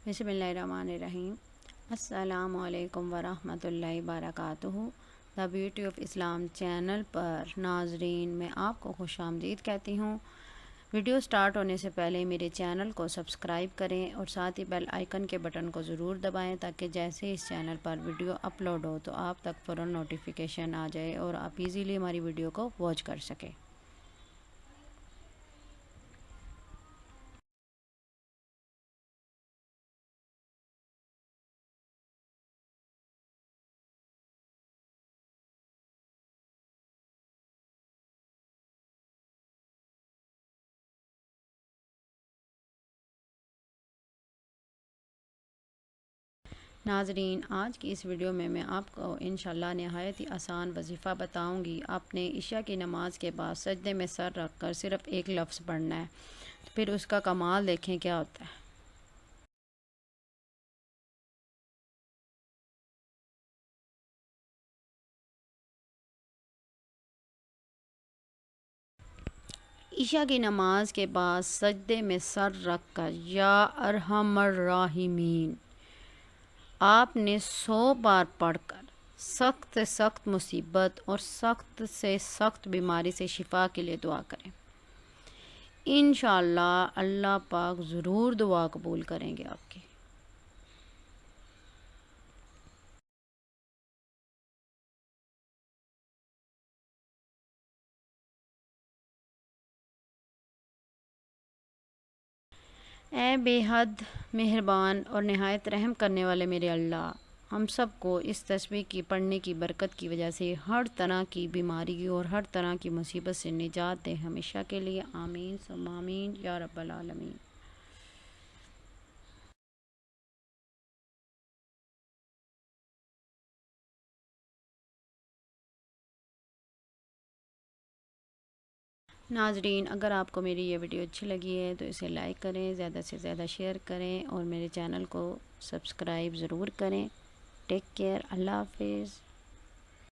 बिस्मिल्लाहिर्रहमानिर्रहीम। अस्सलामु अलैकुम वरहमतुल्लाहि वबरकातुहू। The beauty of Islam channel पर नाजरीन मैं आपको खुशामदीद कहती हूँ। वीडियो स्टार्ट होने से पहले मेरे चैनल को सब्सक्राइब करें और साथ ही बेल आइकन के बटन को ज़रूर दबाएं ताकि जैसे इस चैनल पर वीडियो अपलोड हो तो आप तक फ़ौरन नोटिफिकेशन आ जाए और आप इजीली हमारी वीडियो को वॉच कर सकें। नाजरीन, आज की इस वीडियो में मैं आपको इंशाल्लाह नहायत ही आसान वजीफ़ा बताऊंगी। आपने इशा की नमाज़ के बाद सजदे में सर रख कर सिर्फ़ एक लफ्ज़ पढ़ना है, तो फिर उसका कमाल देखें क्या होता है। ईशा की नमाज के बाद सजदे में सर रख कर या अरहमर राहिमीन आपने 100 बार पढ़कर सख्त से सख्त मुसीबत और सख्त से सख्त बीमारी से शिफा के लिए दुआ करें। इंशाअल्लाह अल्लाह पाक ज़रूर दुआ कबूल करेंगे आपकी। ऐ बेहद मेहरबान और नहायत रहम करने वाले मेरे अल्लाह, हम सब को इस तस्बीह की पढ़ने की बरकत की वजह से हर तरह की बीमारी और हर तरह की मुसीबत से निजात दे हमेशा के लिए। आमीन सुम्मा आमीन या रब्बल आलमीन। नाजरीन, अगर आपको मेरी ये वीडियो अच्छी लगी है तो इसे लाइक करें, ज़्यादा से ज़्यादा शेयर करें और मेरे चैनल को सब्सक्राइब ज़रूर करें। टेक केयर, अल्लाह हाफिज़।